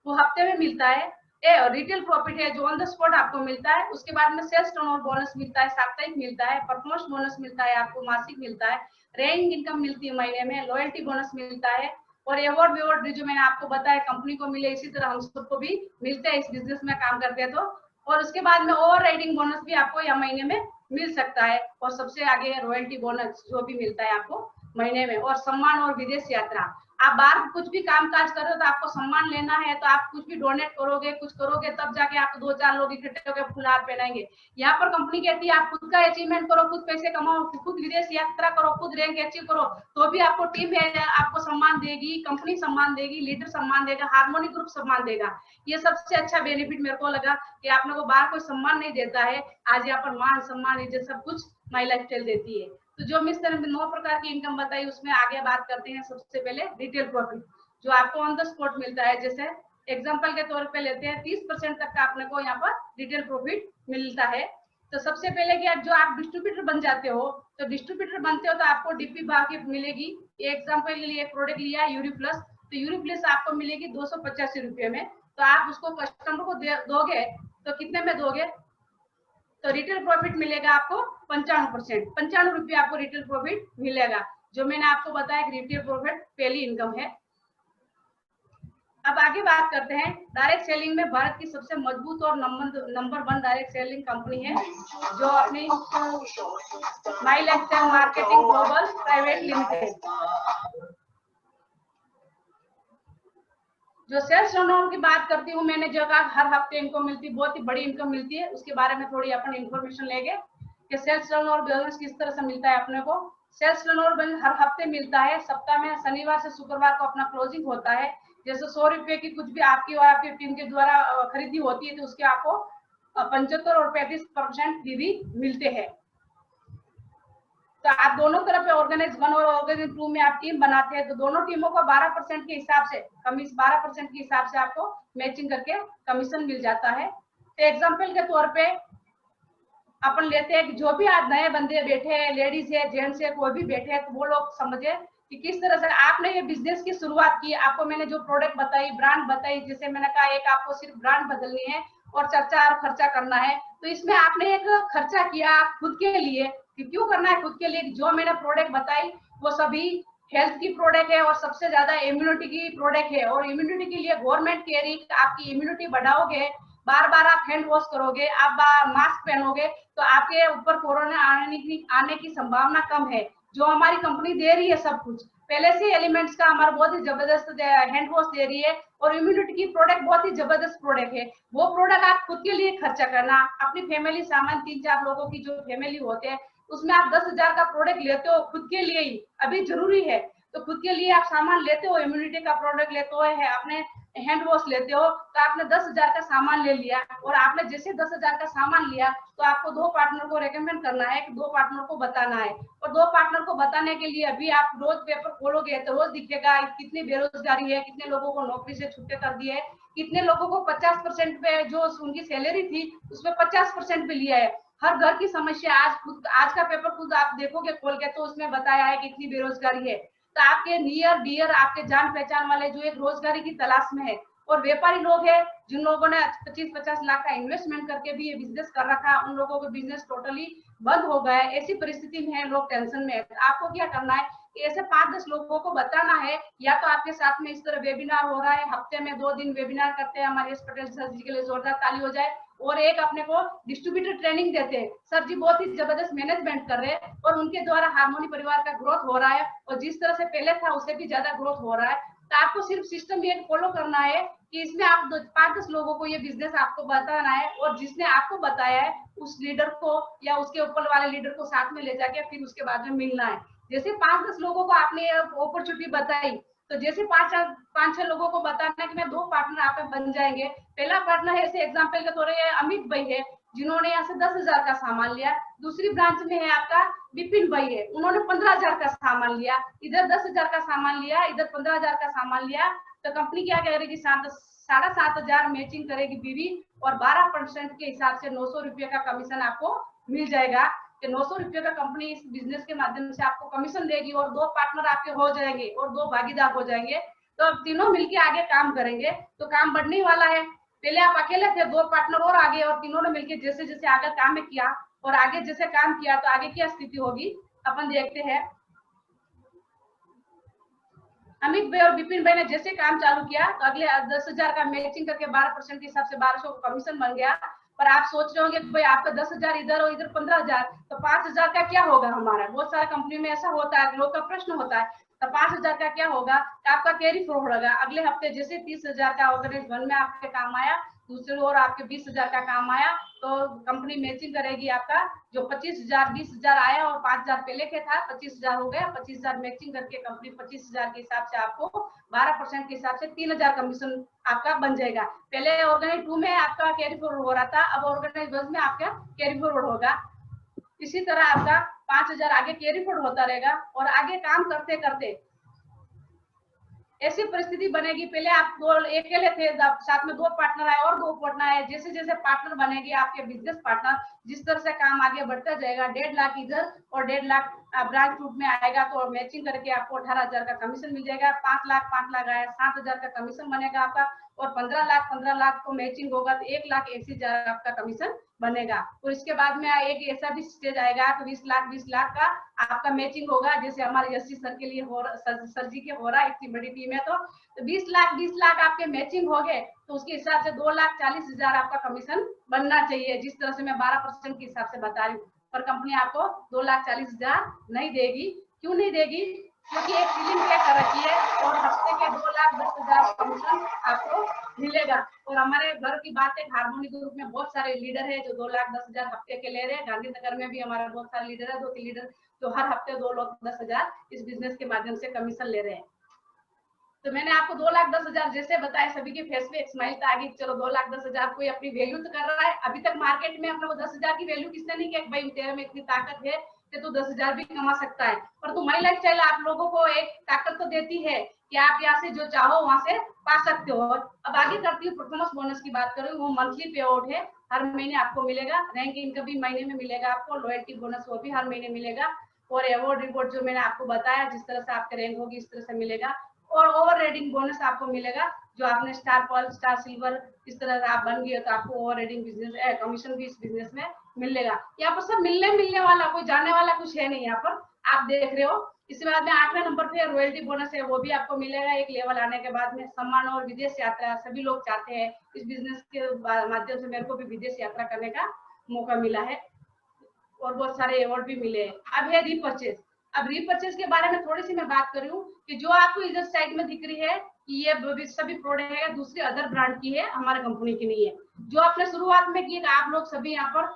वो हफ्ते में मिलता है। रिटेल प्रॉफिट है जो ऑन द स्पॉट आपको मिलता है। उसके बाद में सेल्स टर्नओवर बोनस मिलता है, साप्ताहिक मिलता है। परफॉर्मेंस बोनस मिलता है आपको, मासिक मिलता है। रैंक इनकम मिलती है महीने में। लॉयल्टी बोनस मिलता है। और अवार्ड जो मैंने आपको बताया कंपनी को मिले, इसी तरह हम सबको भी मिलते हैं इस बिजनेस में काम करते हैं तो। और उसके बाद में ओवर राइडिंग बोनस भी आपको या महीने में मिल सकता है। और सबसे आगे है रॉयल्टी बोनस जो भी मिलता है आपको महीने में। और सम्मान और विदेश यात्रा, आप बाहर कुछ भी काम काज कर रहे हो तो आपको सम्मान लेना है, तो आप कुछ भी डोनेट करोगे, कुछ करोगे, तब जाके आपको 2-4 लोग इकट्ठे होकर फुलहार पहनाएंगे। यहाँ पर कंपनी कहती है आप खुद का अचीवमेंट करो, खुद पैसे कमाओ, खुद विदेश यात्रा करो, खुद रैंक अचीव करो, तो भी आपको टीम है आपको सम्मान देगी, कंपनी सम्मान देगी, लीडर सम्मान देगा, हार्मोनी ग्रुप सम्मान देगा। ये सबसे अच्छा बेनिफिट मेरे को लगा कि आप लोगों को बाहर कोई सम्मान नहीं देता है। आज यहाँ पर मान सम्मान इज्जत सब कुछ माई लाइफस्टाइल देती है। तो जो मिस 9 प्रकार की इनकम बताई उसमें आगे बात करते हैं। सबसे पहले रिटेल प्रॉफिट जो आपको ऑन द स्पॉट मिलता है। जैसे एग्जांपल के तौर पे लेते हैं 30% तक का अपने को यहाँ पर रिटेल प्रॉफिट मिलता है। तो सबसे पहले कि जो आप डिस्ट्रीब्यूटर बन जाते हो, तो डिस्ट्रीब्यूटर बनते हो तो आपको डीपी बाकी मिलेगी। एग्जाम्पल के लिए एक प्रोडक्ट लिया यूरी प्लस, तो यूरी प्लस आपको मिलेगी 285 रुपये में। तो आप उसको कस्टमर को दोगे तो कितने में दोगे, तो रिटेल प्रॉफिट मिलेगा आपको 95%, 95 रुपये आपको रिटेल प्रॉफिट मिलेगा। जो मैंने आपको बताया रिटेल प्रॉफिट पहली इनकम है। अब आगे बात करते हैं डायरेक्ट सेलिंग में। भारत की सबसे मजबूत और नंबर 1 डायरेक्ट सेलिंग कंपनी है जो अपनी my lifestyle marketing global private limited. जो सेल्स टर्नओवर की बात करती हूँ मैंने, जो कहा हर हफ्ते इनको मिलती, बहुत ही बड़ी इनकम मिलती है, उसके बारे में थोड़ी अपन इन्फॉर्मेशन लेंगे कि सेल्स टर्नओवर बिजनेस किस तरह से मिलता है अपने को। सेल्स टर्नओवर हर हफ्ते मिलता है। सप्ताह में शनिवार से शुक्रवार को अपना क्लोजिंग होता है। जैसे 100 रुपए की कुछ भी आपकी और आपकी टीम के द्वारा खरीदी होती है तो उसके आपको 75 और 35% भी मिलते हैं। तो आप दोनों तरफ ऑर्गेनाइज 1 और ऑर्गेनाइज 2 में आप टीम बनाते हैं तो दोनों टीमों को 12% के हिसाब से 12% के हिसाब से आपको मैचिंग करके कमीशन मिल जाता है। तो एग्जाम्पल के तौर पे अपन लेते हैं कि जो भी आज नए बंदे बैठे हैं, लेडीज है, जेंट्स है, कोई भी बैठे हैं, तो वो लोग समझे कि किस तरह से आपने ये बिजनेस की शुरुआत की। आपको मैंने जो प्रोडक्ट बताई, ब्रांड बताई, जैसे मैंने कहा एक आपको सिर्फ ब्रांड बदलनी है और चर्चा और खर्चा करना है, तो इसमें आपने एक खर्चा किया खुद के लिए कि क्यों करना है खुद के लिए। जो मैंने प्रोडक्ट बताई वो सभी हेल्थ की प्रोडक्ट है और सबसे ज्यादा इम्यूनिटी की प्रोडक्ट है, और इम्यूनिटी के लिए गवर्नमेंट कह रही है आपकी इम्यूनिटी बढ़ाओगे, बार बार आप हैंड वॉश करोगे, आप मास्क पहनोगे, तो आपके ऊपर कोरोना आने की संभावना कम है। जो हमारी कंपनी दे रही है सब कुछ पहले से एलिमेंट्स का हमारा बहुत ही जबरदस्त हैंड वॉश दे रही है, और इम्यूनिटी की प्रोडक्ट बहुत ही जबरदस्त प्रोडक्ट है। वो प्रोडक्ट आप खुद के लिए खर्चा करना, अपनी फैमिली सामान 3-4 लोगों की जो फैमिली होते हैं उसमें आप 10,000 का प्रोडक्ट लेते हो खुद के लिए ही, अभी जरूरी है तो खुद के लिए आप सामान लेते हो, इम्यूनिटी का प्रोडक्ट लेते हो, है अपने हैंड वॉश लेते हो, तो आपने 10,000 का सामान ले लिया, और आपने जैसे 10,000 का सामान लिया तो आपको 2 पार्टनर को रेकमेंड करना है, 2 पार्टनर को बताना है, और 2 पार्टनर को बताने के लिए अभी आप रोज पेपर खोलोगे तो रोज दिखेगा कितनी बेरोजगारी है, कितने लोगों को नौकरी से छुट्टे कर दिए, कितने लोगों को 50% पे जो उनकी सैलरी थी उसमें 50% पे लिया है। हर घर की समस्या आज का पेपर खुद आप देखोगे खोल के तो उसमें बताया है कि इतनी बेरोजगारी है। तो आपके नियर डियर आपके जान पहचान वाले जो एक रोजगारी की तलाश में है, और व्यापारी लोग हैं जिन लोगों ने 25-50 लाख का इन्वेस्टमेंट करके भी ये बिजनेस कर रखा है, उन लोगों का बिजनेस टोटली बंद हो गया है। ऐसी परिस्थिति में है, लोग टेंशन में है। तो आपको क्या करना है, ऐसे 5-10 लोगों को बताना है, या तो आपके साथ में इस तरह वेबिनार हो रहा है, हफ्ते में 2 दिन वेबिनार करते हैं, हमारे पटेल सर जी के लिए जोरदार ताली हो जाए, और एक अपने को डिस्ट्रीब्यूटर ट्रेनिंग देते हैं, सर जी बहुत ही जबरदस्त मैनेजमेंट कर रहे हैं, और उनके द्वारा हार्मोनी परिवार का ग्रोथ हो रहा है, और जिस तरह से पहले था उससे भी ज्यादा ग्रोथ हो रहा है। तो आपको सिर्फ सिस्टम ये फॉलो करना है कि इसमें आप 5-10 लोगों को ये बिजनेस आपको बताना है, और जिसने आपको बताया है उस लीडर को या उसके ऊपर वाले लीडर को साथ में ले जाके फिर उसके बाद में मिलना है। जैसे 5-10 लोगों को आपने अपॉर्चुनिटी बताई, तो जैसे 5-6 लोगों को बताना है कि मैं 2 पार्टनर आप बन जाएंगे। पहला पार्टनर है, ऐसे एग्जाम्पल के तौर पर अमित भाई है जिन्होंने यहाँ से 10,000 का सामान लिया। दूसरी ब्रांच में है आपका विपिन भाई है, उन्होंने 15,000 का सामान लिया, इधर 10,000 का सामान लिया, इधर 15,000 का सामान लिया। तो कंपनी क्या कह रही है कि 7,500 मैचिंग करेगी बीवी, और 12% के हिसाब से 900 रुपये का कमीशन आपको मिल जाएगा। कि 900 रुपये का कंपनी इस बिजनेस के माध्यम से आपको कमीशन देगी, और 2 पार्टनर आपके हो जाएंगे और 2 भागीदार हो जाएंगे। तो अब तीनों मिलके आगे काम करेंगे तो काम बढ़ने वाला है। पहले आप अकेले थे, 2 पार्टनर और आगे, और तीनों ने मिलकर जैसे जैसे आगे काम किया और आगे जैसे काम किया तो आगे क्या स्थिति होगी अपन देखते हैं। अमित भाई और विपिन भाई ने जैसे काम चालू किया तो अगले 10,000 का मैचिंग करके 12% के हिसाब से 1,200 का कमीशन बन गया। पर आप सोच रहे होंगे भाई आपका 10,000 इधर और इधर 15,000, तो 5,000 का क्या होगा हमारा। बहुत सारा कंपनी में ऐसा होता है, लोग का प्रश्न होता है, तो 5,000 का क्या होगा, आपका कैरी फॉरवर्ड होगा। अगले हफ्ते जैसे 30,000 का ऑर्गेनाइज 1 में आपके काम आया, दूसरे और आपके 20,000 का काम आया, तो कंपनी मैचिंग करेगी आपका जो 25,000 20,000 आया और 5,000 पहले के था 25,000 हो गया, 25,000 मैचिंग करके कंपनी 25,000 के हिसाब से आपको 12% के हिसाब से 3,000 कमीशन आपका बन जाएगा। पहले ऑर्गेनाइज 2 में आपका कैरी फॉरवर्ड हो रहा था, अब ऑर्गेनाइज 1 में आपका कैरी फॉरवर्ड होगा। इसी तरह आपका 5,000 आगे कैरी फॉरवर्ड होता रहेगा, और आगे काम करते करते ऐसी परिस्थिति बनेगी। पहले आप 2 अकेले थे, साथ में 2 पार्टनर आए और 2 पार्टनर आए, जैसे जैसे पार्टनर बनेगी आपके बिजनेस पार्टनर, जिस तरह से काम आगे बढ़ता जाएगा, 1.5 लाख इधर और 1.5 लाख ब्रांच रूट में आएगा, तो मैचिंग करके आपको 18,000 का कमीशन मिल जाएगा। 5 लाख आया 7,000 का कमीशन बनेगा आपका, और 15 लाख को मैचिंग होगा तो 1,80,000 आपका कमीशन बनेगा। और इसके बाद में एक ऐसा भी स्टेज आएगा तो 20 लाख का आपका मैचिंग होगा, जैसे हमारे यशी सर के लिए सर जी के हो रहा है, इतनी बड़ी टीम है तो 20 लाख आपके मैचिंग हो गए, तो उसके हिसाब से 2,40,000 आपका कमीशन बनना चाहिए। जिस तरह से मैं 12% के हिसाब से बता रही हूँ, पर कंपनी आपको 2,40,000 नहीं देगी। क्यों नहीं देगी, क्योंकि एक सीलिंग तय कर रखी है, और हफ्ते के 2,10,000 कमीशन आपको मिलेगा। और हमारे घर की बात है, हार्मोनी ग्रुप में बहुत सारे लीडर है जो 2,10,000 हफ्ते के ले रहे हैं। गांधीनगर में भी हमारा बहुत सारे लीडर है, 2-3 लीडर जो हर हफ्ते 2,10,000 इस बिजनेस के माध्यम से कमीशन ले रहे हैं। तो मैंने आपको 2,10,000 जैसे बताया, सभी के फेस पे एक स्माइल था आगे, चलो 2,10,000 कोई अपनी वैल्यू तो कर रहा है। अभी तक मार्केट में अपने को 10,000 की वैल्यू किसने नहीं किया, भाई तेरे में इतनी ताकत है से तो 10,000 भी कमा सकता है। परंतु माई लाइफ स्टाइल आप लोगों को एक ताकत तो देती है कि आप यहाँ से जो चाहो वहां से पा सकते हो। अब आगे करती हूँ परफॉर्मेंस बोनस की बात करूँ, वो मंथली पे आउट है, हर महीने आपको मिलेगा। रैंक इनकम भी महीने में मिलेगा आपको, लॉयल्टी बोनस वो भी हर महीने मिलेगा, और अवार्ड रिपोर्ट जो मैंने आपको बताया जिस तरह से आपके रैंक होगी इस तरह से मिलेगा। और ओवर रेटिंग बोनस आपको मिलेगा, जो आपने स्टार पर्ल, स्टार सिल्वर इस तरह से आप बन गए तो आपको ओवर रेटिंग बिजनेस कमीशन भी इस बिजनेस में मिलेगा। यहाँ पर सब मिलने वाला, कोई जाने वाला कुछ है नहीं यहाँ पर, आप देख रहे हो। इसके बाद में 8वें नंबर पे रॉयल्टी बोनस है, वो भी आपको मिलेगा एक लेवल आने के बाद में। सम्मान और विदेश यात्रा, सभी लोग चाहते हैं, इस बिजनेस के माध्यम से मेरे को भी विदेश यात्रा करने का मौका मिला है और बहुत सारे अवार्ड भी मिले हैं। अब है रीपर्चेज। अब रीपर्चेज के बारे में थोड़ी सी मैं बात करूं कि जो आपको इधर साइड में दिख रही है कि ये सभी प्रोडक्ट है दूसरी अदर ब्रांड की है, हमारे कंपनी की नहीं है। जो आपने शुरुआत में की आप लोग सभी यहाँ पर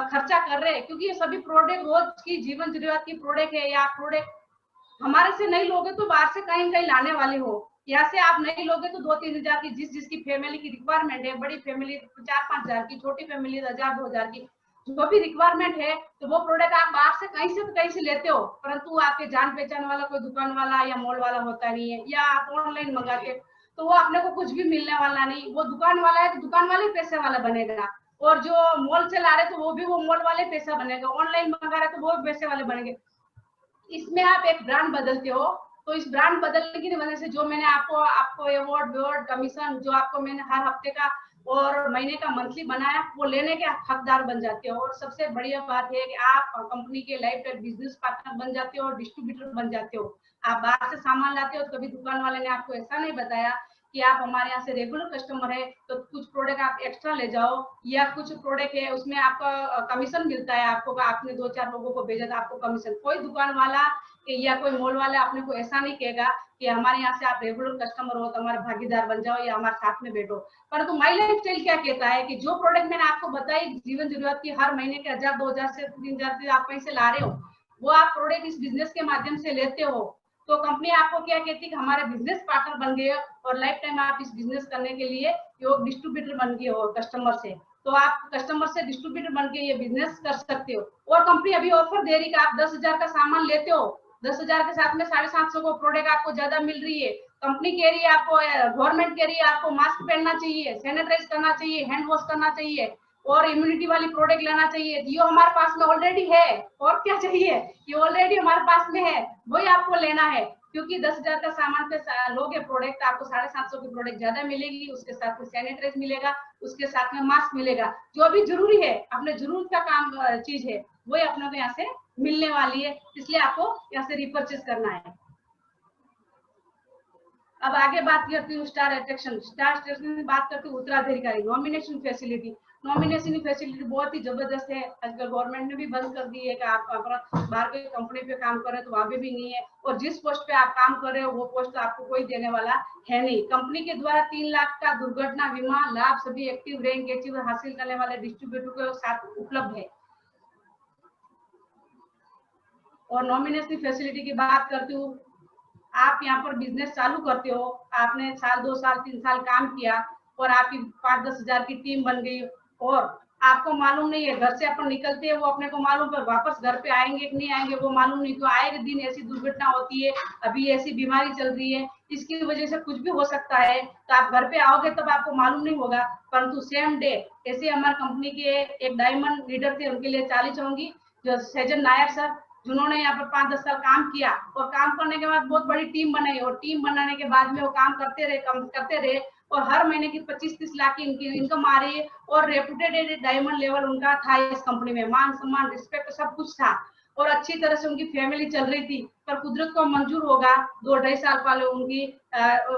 खर्चा कर रहे हैं, क्योंकि ये सभी प्रोडक्ट रोज की जीवन जरूरत की प्रोडक्ट है, या प्रोडक्ट हमारे से नहीं लोगे तो बाहर से कहीं कहीं लाने वाले हो। यहाँ से आप नहीं लोगे तो 2-3 हजार की जिसकी फैमिली की रिक्वायरमेंट है, बड़ी फैमिली 4-5 हजार की, छोटी फैमिली 1000-2 हजार की, जो भी रिक्वायरमेंट है तो वो प्रोडक्ट आप बाहर से कहीं से लेते हो। परंतु आपके जान पहचान वाला कोई दुकान वाला या मॉल वाला होता नहीं है, या आप ऑनलाइन मंगाते तो वो अपने को कुछ भी मिलने वाला नहीं। वो दुकान वाला है तो दुकान वाले पैसे वाला बनेगा, और जो मॉल से ला रहे तो वो भी वो मॉल वाले पैसा बनेगा, ऑनलाइन मंगा रहे तो वो पैसे वाले बनेंगे। इसमें आप एक ब्रांड बदलते हो, तो इस ब्रांड बदलने की वजह से जो मैंने आपको अवार्ड कमीशन जो आपको मैंने हर हफ्ते का और महीने का मंथली बनाया, वो लेने के हकदार बन जाते हो। और सबसे बढ़िया बात है कि आप कंपनी के लाइफ टाइम बिजनेस पार्टनर बन जाते हो और डिस्ट्रीब्यूटर बन जाते हो। आप बाहर से सामान लाते हो तो कभी दुकान वाले ने आपको ऐसा नहीं बताया कि आप हमारे यहाँ से रेगुलर कस्टमर है तो कुछ प्रोडक्ट आप एक्स्ट्रा ले जाओ, या कुछ प्रोडक्ट है उसमें आपका कमीशन मिलता है आपको, आपने 2-4 लोगों को भेजा था आपको कमीशन। कोई दुकान वाला या कोई मॉल वाला आपने को ऐसा नहीं कहेगा कि हमारे यहाँ से आप रेगुलर कस्टमर हो तो हमारे भागीदार बन जाओ या हमारे साथ में बैठो। परंतु माई लाइफ स्टाइल क्या कहता है कि जो प्रोडक्ट मैंने आपको बताई जीवन जरूरत की, हर महीने के 1000-2000 से 3000 से आप कहीं से ला रहे हो, वो आप प्रोडक्ट इस बिजनेस के माध्यम से लेते हो, तो कंपनी आपको क्या कहती है कि हमारे बिजनेस पार्टनर बन गए और लाइफ टाइम आप इस बिजनेस करने के लिए डिस्ट्रीब्यूटर बन गए हो कस्टमर से, तो आप कस्टमर से डिस्ट्रीब्यूटर बन के ये बिजनेस कर सकते हो। और कंपनी अभी ऑफर दे रही है कि आप 10,000 का सामान लेते हो, 10,000 के साथ में 750 को प्रोडक्ट आपको ज्यादा मिल रही है। कंपनी कह रही है आपको, गवर्नमेंट कह रही है आपको मास्क पहनना चाहिए, सैनिटाइज करना चाहिए, हैंड वॉश करना चाहिए और इम्यूनिटी वाली प्रोडक्ट लेना चाहिए। ये हमारे पास में ऑलरेडी है, और क्या चाहिए, ये ऑलरेडी हमारे पास में है, वही आपको लेना है। क्योंकि 10,000 का सामान पे लोगे प्रोडक्ट, आपको 750 की प्रोडक्ट ज्यादा मिलेगी, उसके साथ में सैनिटाइज मिलेगा, उसके साथ में मास्क मिलेगा, जो भी जरूरी है अपने जरूरत का काम चीज है वही अपने को यहाँ से मिलने वाली है, इसलिए आपको यहाँ से रिपर्चेज करना है। अब आगे बात करती हूँ स्टार अट्रैक्शन। स्टार अट्रैक्शन में बात करती हूँ उत्तराधिकारी नॉमिनेशन फैसिलिटी। नॉमिनेशन फैसिलिटी बहुत ही जबरदस्त है, आजकल गवर्नमेंट ने भी बंद कर दी है कि आप बाहर के कंपनी पे काम कर रहे हो तो वहां पे भी नहीं है, और जिस पोस्ट पे आप काम कर रहे हो वो पोस्ट आपको कोई देने वाला है नहीं। कंपनी के द्वारा 3 लाख का दुर्घटना बीमा लाभ सभी एक्टिव रैंक अचीवर हासिल करने वाले डिस्ट्रीब्यूटर के साथ उपलब्ध है। और नॉमिनेशन फैसिलिटी की बात करती हूँ, आप यहाँ पर बिजनेस चालू करते हो, आपने साल 2 साल 3 साल काम किया और आपकी 5-10 हजार की टीम बन गई, और आपको मालूम नहीं है, घर से अपन निकलते हैं वो अपने को मालूम, पर वापस घर पे आएंगे कि नहीं आएंगे वो मालूम नहीं। तो आए दिन ऐसी दुर्घटना होती है, अभी ऐसी बीमारी चल रही है, इसकी वजह से कुछ भी हो सकता है, तो आप घर पे आओगे तब आपको मालूम नहीं होगा। परंतु सेम डे ऐसे हमारे कंपनी के एक डायमंड लीडर थे, उनके लिए 40 होंगी, जो सैजन नायर सर, जिन्होंने यहाँ पर 5-10 साल काम किया और काम करने के बाद बहुत बड़ी टीम बनाई, और टीम बनाने के बाद में वो काम करते रहे और हर महीने की 25-30 लाख की इनकी इनकम आ रही है, और रेपुटेड डायमंड लेवल उनका था इस कंपनी में, मान सम्मान रिस्पेक्ट सब कुछ था, और अच्छी तरह से उनकी फैमिली चल रही थी। पर कुदरत को मंजूर होगा 2-2.5 साल पहले उनकी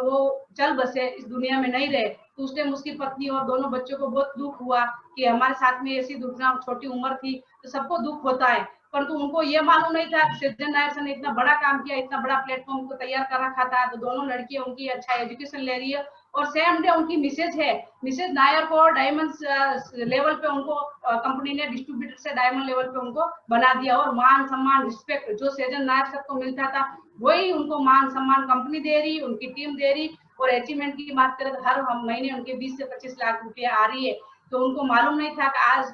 वो चल बसे, इस दुनिया में नहीं रहे, तो उस टाइम उसकी पत्नी और दोनों बच्चों को बहुत दुख हुआ कि हमारे साथ में ऐसी दुर्घटना, छोटी उम्र थी, तो सबको दुख होता है। परंतु उनको ये मालूम नहीं था सृजन नायर सर ने इतना बड़ा काम किया, इतना बड़ा प्लेटफॉर्म को तैयार कर रखा था, तो दोनों लड़कियां उनकी अच्छा एजुकेशन ले रही है, और सेम डे उनकी मिसेज है, मिसेज नायर को डायमंड लेवल पे उनको कंपनी ने डिस्ट्रीब्यूटर से डायमंड लेवल पे उनको बना दिया, और मान सम्मान रिस्पेक्ट जो सृजन नायर सर को मिलता था वही उनको मान सम्मान कंपनी दे रही, उनकी टीम दे रही। और अचीवमेंट की बात करें तो हर महीने उनके 20 से 25 लाख रुपया आ रही है। तो उनको मालूम नहीं था कि आज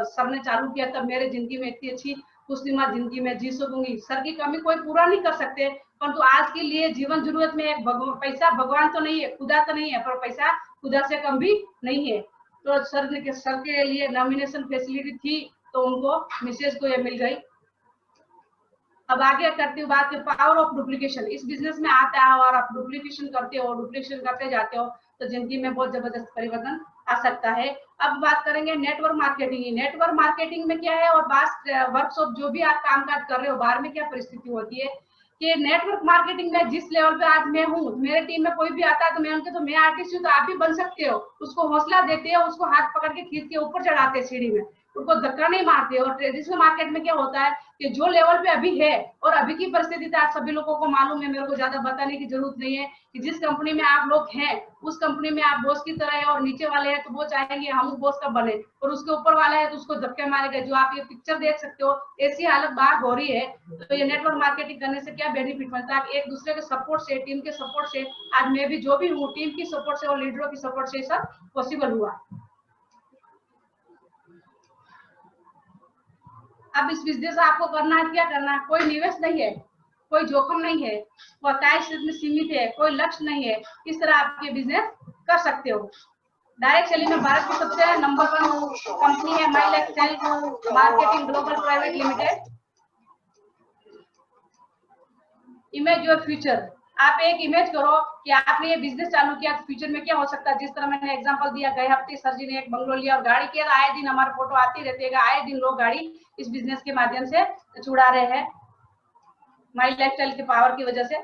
सर ने चालू किया तब मेरे जिंदगी में इतनी अच्छी खुशनुमा जिंदगी में जी सकूंगी। सर की कमी कोई पूरा नहीं कर सकते, परंतु आज के लिए जीवन जरूरत में एक पैसा भगवान तो नहीं है, खुदा तो नहीं है, पर पैसा खुदा से कम भी नहीं है। तो सर के लिए नॉमिनेशन फैसिलिटी थी, तो उनको मिसेज को ये मिल गई। अब आगे करती हूँ बात, पावर ऑफ डुप्लीकेशन। इस बिजनेस में आता है और आप डुप्लीकेशन करते हो, डुप्लीकेशन करते जाते हो, तो जिंदगी में बहुत जबरदस्त परिवर्तन आ सकता है। अब बात करेंगे नेटवर्क मार्केटिंग। नेटवर्क मार्केटिंग में क्या है, और वर्कशॉप जो भी आप कामकाज कर रहे हो, बाहर में क्या परिस्थिति होती है कि नेटवर्क मार्केटिंग में जिस लेवल पे आज मैं हूँ, मेरे टीम में कोई भी आता है तो मैं उनके, तो मैं आर्टिस्ट हूँ तो आप भी बन सकते हो, उसको हौसला देते हो, उसको हाथ पकड़ के खींच के ऊपर चढ़ाते सीढ़ी में, उनको धक्का नहीं मारते। और ट्रेडिशनल मार्केट में क्या होता है कि जो लेवल पे अभी है, और अभी की परिस्थिति तो आप सभी लोगों को मालूम है, मेरे को ज्यादा बताने की जरूरत नहीं है कि जिस कंपनी में आप लोग हैं उस कंपनी में आप बॉस की तरह है, और नीचे वाले हैं तो वो चाहेंगे हम बॉस कब बने, और उसके ऊपर वाला है तो उसको धक्के मारेगा। जो आप ये पिक्चर देख सकते हो, ऐसी हालत बाहर हो रही है। तो ये नेटवर्क मार्केटिंग करने से क्या बेनिफिट मिलता है, एक दूसरे के सपोर्ट से, टीम के सपोर्ट से, आज मैं भी जो भी हूँ टीम की सपोर्ट से और लीडरों की सपोर्ट से सब पॉसिबल हुआ। अब इस बिजनेस आपको करना है, क्या करना है, कोई निवेश नहीं है, कोई जोखिम नहीं है, कोई सीमित है, कोई लक्ष्य नहीं है, किस तरह आप ये बिजनेस कर सकते हो। डायरेक्ट सेलिंग में भारत की सबसे नंबर 1 कंपनी है my life style marketing global private limited. Image your future. आप एक इमेज करो कि आपने ये बिजनेस चालू किया तो फ्यूचर में क्या हो सकता है। जिस तरह मैंने एग्जांपल दिया, गए हफ्ते सर जी ने एक बंगलो लिया और गाड़ी किया, आए दिन हमारे फोटो आती रहती है, आए दिन लोग गाड़ी इस बिजनेस के माध्यम से छुड़ा रहे हैं माई लाइफस्टाइल के पावर की वजह से।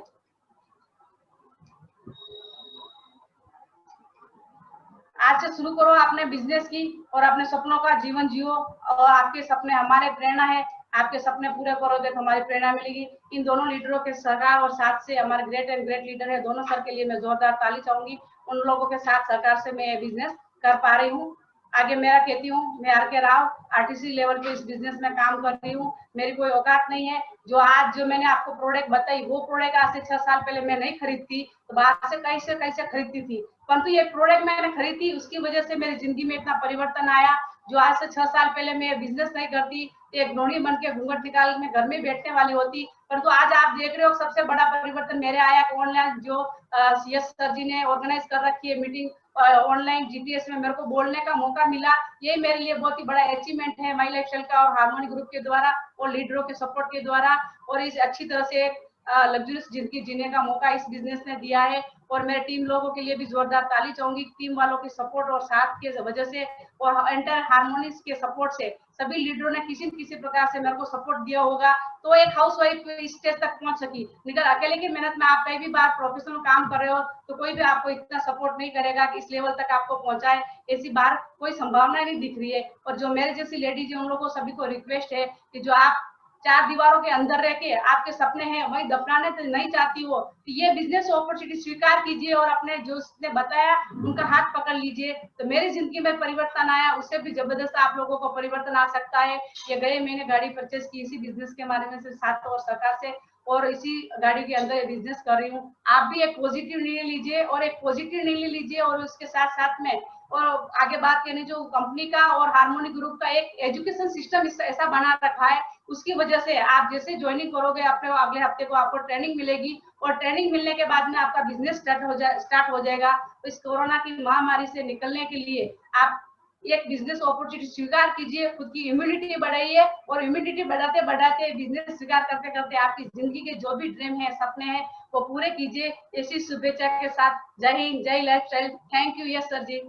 आज से शुरू करो अपने बिजनेस की और अपने सपनों का जीवन जियो, और आपके सपने हमारे प्रेरणा है, आपके सपने पूरे करोगे तो हमारी प्रेरणा मिलेगी। इन दोनों लीडरों के सहकार और साथ से, हमारे ग्रेट एंड ग्रेट लीडर है, दोनों सर के लिए मैं जोरदार ताली चाहूंगी। उन लोगों के साथ सहकार से मैं ये बिजनेस कर पा रही हूँ। आगे मेरा कहती हूँ, मैं आर.के. राव आरटीसी लेवल पे इस बिजनेस में काम कर रही हूँ। मेरी कोई औकात नहीं है। जो आज जो मैंने आपको प्रोडक्ट बताई, वो प्रोडक्ट आज से 6 साल पहले मैं नहीं खरीदती, तो बाहर से कैसे खरीदती थी, परंतु ये प्रोडक्ट मैंने खरीदी, उसकी वजह से मेरी जिंदगी में इतना परिवर्तन आया। जो आज से 6 साल पहले मैं बिजनेस नहीं करती, एक गृहिणी बन के घूंघट निकाल में घर में बैठने वाली होती, परंतु आज आप देख रहे हो सबसे बड़ा परिवर्तन मेरे आया। ऑनलाइन जो सीएस सर जी ने ऑर्गेनाइज कर रखी है मीटिंग, ऑनलाइन जीटीएस में मेरे को बोलने का मौका मिला, ये मेरे लिए बहुत ही बड़ा अचीवमेंट है माई लाइफस्टाइल का और हार्मोनी ग्रुप के द्वारा और लीडरों के सपोर्ट के द्वारा। और इस अच्छी तरह से लग्जरियस जिंदगी जीने का मौका इस बिजनेस ने दिया है। और मेरे टीम लोगों के लिए भी जोरदार ताली चाहूंगी, टीम वालों के सपोर्ट और साथ के वजह से और एंटायर हार्मोनिस के सपोर्ट से, सभी लीडरों ने किसी न किसी प्रकार से मेरे को सपोर्ट दिया होगा, तो एक हाउसवाइफ इस स्टेज तक पहुंच सकी। निकल अकेले की मेहनत में आप कई भी बार प्रोफेशनल काम कर रहे हो तो कोई भी आपको इतना सपोर्ट नहीं करेगा कि इस लेवल तक आपको पहुंचाए, ऐसी बार कोई संभावना नहीं दिख रही है। और जो मेरे जैसी लेडीज है उन लोगों को सभी को रिक्वेस्ट है कि जो आप 4 दीवारों के अंदर रह के आपके सपने हैं वही दफनाने तो नहीं चाहती हो, तो ये बिजनेस अपॉर्चुनिटी स्वीकार कीजिए और अपने जो उसने बताया उनका हाथ पकड़ लीजिए। तो मेरी जिंदगी में परिवर्तन आया, उससे भी जबरदस्त आप लोगों को परिवर्तन आ सकता है। ये गए महीने गाड़ी परचेज की इसी बिजनेस के माध्यम से, साथ और सरकार से, और इसी गाड़ी के अंदर बिजनेस कर रही हूँ। आप भी एक पॉजिटिव निर्णय लीजिए और एक पॉजिटिव निर्णय लीजिए, और उसके साथ साथ में और आगे बात करनी, जो कंपनी का और हार्मोनी ग्रुप का एक एजुकेशन सिस्टम ऐसा बना रखा है, उसकी वजह से आप जैसे ज्वाइनिंग करोगे अपने अगले हफ्ते को आपको ट्रेनिंग मिलेगी, और ट्रेनिंग मिलने के बाद में आपका बिजनेस स्टार्ट हो जाएगा। तो इस कोरोना की महामारी से निकलने के लिए आप एक बिजनेस अपॉर्चुनिटी स्वीकार कीजिए, खुद की इम्यूनिटी बढ़ाइए, और इम्यूनिटी बढ़ाते बढ़ाते बिजनेस स्वीकार करते करते आपकी जिंदगी के जो भी ड्रीम है, सपने हैं, वो पूरे कीजिए। ऐसी शुभेच्छा के साथ जय हिंद, जय lifestyle. Thank you. Yes sir ji.